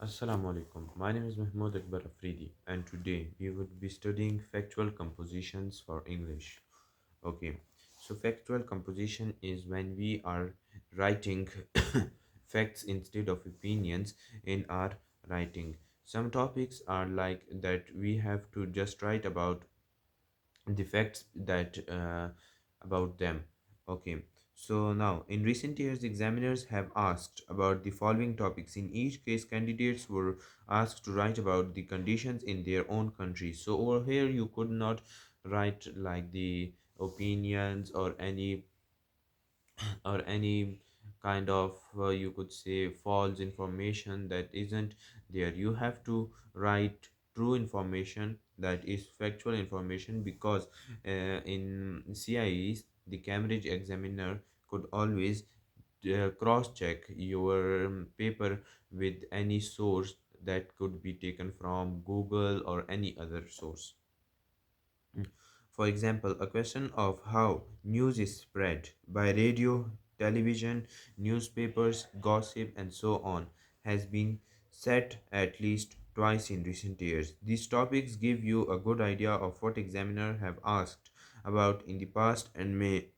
Assalamu alaikum. My name is Mahmoud Akbar Afridi, and today we would be studying factual compositions for English. Okay, so factual composition is when we are writing facts instead of opinions in our writing. Some topics are like that we have to just write about the facts that about them. Okay, so now in recent years examiners have asked about the following topics. In each case candidates were asked to write about the conditions in their own country. So over here you could not write like the opinions or any kind of you could say false information that isn't there. You have to write true information, that is factual information, because in CIEs the Cambridge examiner could always cross check your paper with any source that could be taken from Google or any other source. For example, a question of how news is spread by radio, television, newspapers, gossip, and so on has been set at least twice in recent years. These topics give you a good idea of what examiners have asked about in the past and may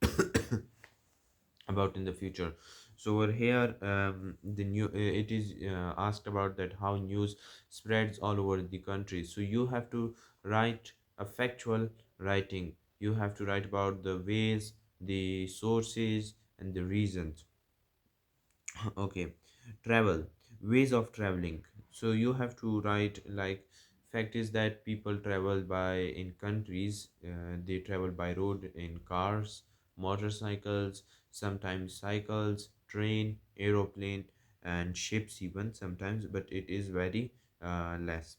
about in the future. So over here the new it is asked about that how news spreads all over the country. So you have to write a factual writing. You have to write about the ways, the sources, and the reasons. Okay, travel, ways of traveling. So you have to write like fact is that people travel by in countries, they travel by road in cars, motorcycles, sometimes cycles, train, aeroplane, and ships even sometimes, but it is very less.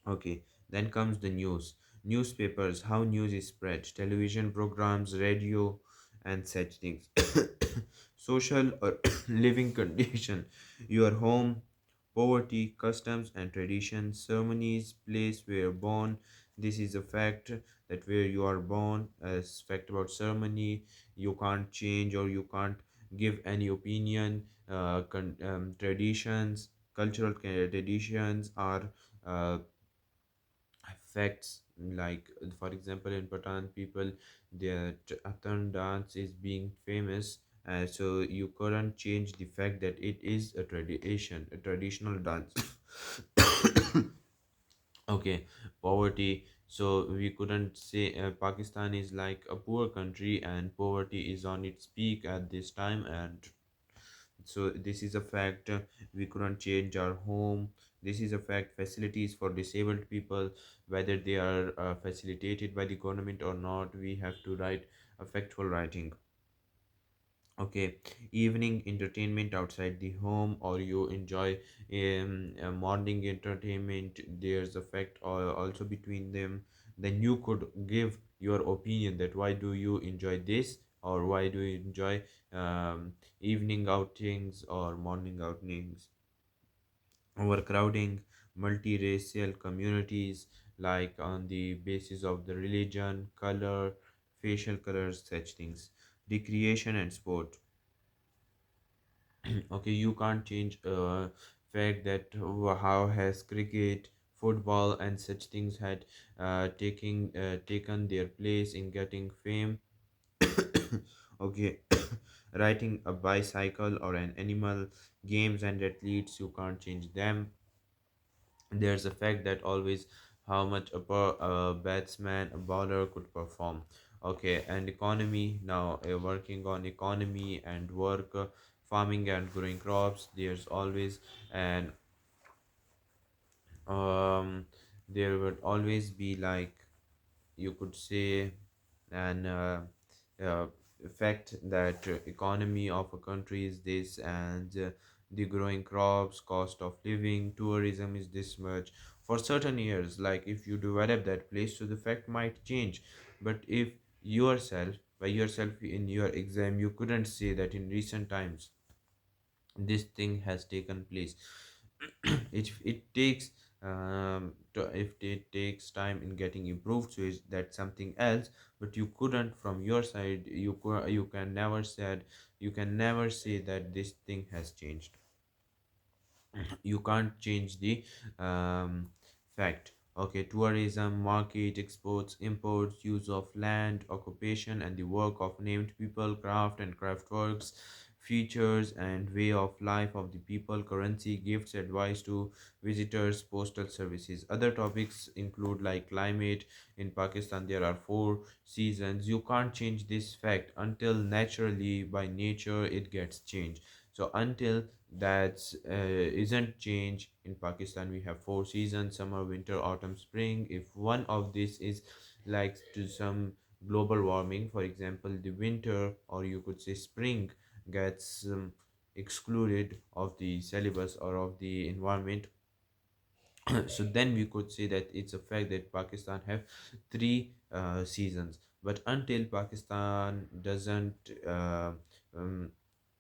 Okay, then comes the news. Newspapers, how news is spread, television programs, radio, and such things. Social or living condition, your home, poverty, customs and traditions, ceremonies, place where you're born. This is a fact that where you are born, as fact about ceremony, you can't change or you can't give any opinion. Traditions, cultural traditions are uh, facts, like for example in Patan people, their Atan dance is being famous, so you couldn't change the fact that it is a traditional dance. Okay, poverty. So we couldn't say Pakistan is like a poor country and poverty is on its peak at this time, and so this is a fact. We couldn't change our home. This is a fact. Facilities for disabled people, whether they are facilitated by the government or not, we have to write a factual writing. Okay, evening entertainment outside the home, or you enjoy morning entertainment, there's a fact also between them. Then you could give your opinion that why do you enjoy this, or why do you enjoy evening outings or morning outings. Overcrowding, multiracial communities, like on the basis of the religion, color, facial colors, such things. Recreation and sport. Okay, you can't change fact that how has cricket, football, and such things had taken their place in getting fame. Okay, riding a bicycle or an animal, games and athletes, you can't change them. There's a fact that always how much a batsman, a bowler could perform. Okay, and economy, now working on economy and work, farming and growing crops, there's always an um there would always be like you could say an uh, fact that economy of a country is this, and the growing crops, cost of living, tourism is this much for certain years. Like if you develop that place, so the fact might change. But if yourself by yourself in your exam you couldn't say that in recent times this thing has taken place. It takes if it takes time in getting improved, so is that something else. But you couldn't from your side, you can never say that this thing has changed. You can't change the um, fact. Okay, tourism, market, exports, imports, use of land, occupation, and the work of named people, craft and craft works, features and way of life of the people, currency, gifts, advice to visitors, postal services. Other topics include like climate. In Pakistan there are four seasons. You can't change this fact until naturally by nature it gets changed. So until that isn't change, in Pakistan we have four seasons: summer, winter, autumn, spring. If one of this is like to some global warming, for example the winter or you could say spring gets excluded of the syllabus or of the environment, so then we could say that it's a fact that Pakistan have three seasons. But until Pakistan doesn't um,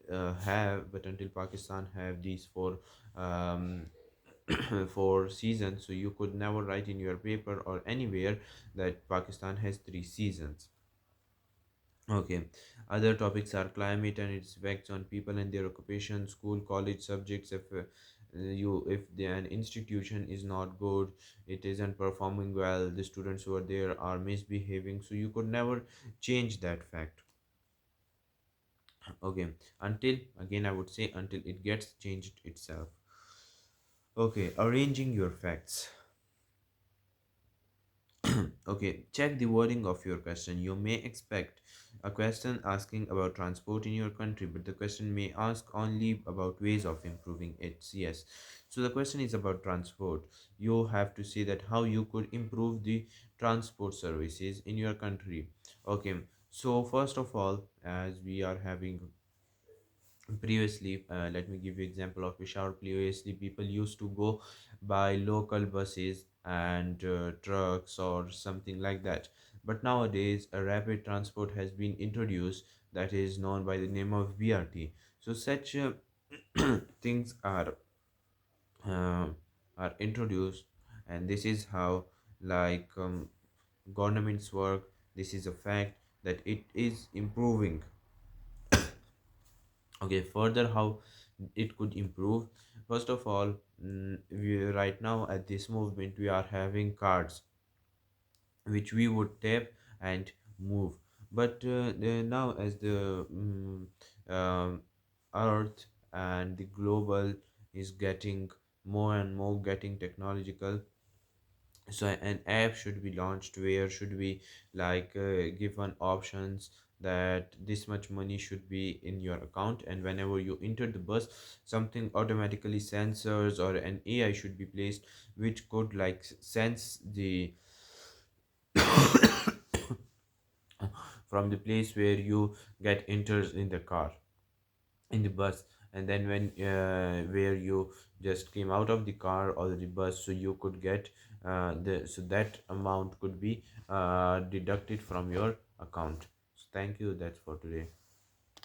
but until Pakistan have these four um, four seasons, so you could never write in your paper or anywhere that Pakistan has three seasons. Okay, other topics are climate and its effects on people and their occupation, school, college subjects. If an institution is not good, it isn't performing well, the students who are there are misbehaving, so you could never change that fact. Okay, until again I would say until it gets changed itself. Okay, arranging your facts. Okay, check the wording of your question. You may expect a question asking about transport in your country, but the question may ask only about ways of improving it. Yes. So the question is about transport. You have to say that how you could improve the transport services in your country. Okay. So first of all, as we are having previously, let me give you example of Peshawar. Previously people used to go by local buses and trucks or something like that, but nowadays a rapid transport has been introduced that is known by the name of BRT. So such things uh, are introduced, and this is how like governments work. This is a fact that it is improving. Okay, further how it could improve. First of all, we right now at this movement we are having cards which we would tap and move, but now as the um, earth and the global is getting more and more getting technological, so an app should be launched where should be like given options that this much money should be in your account, and whenever you enter the bus something automatically sensors or an AI should be placed which could like sense the from the place where you get enters in the car, in the bus, and then when where you just came out of the car or the bus, so you could get the so that amount could be deducted from your account. So thank you, that's for today.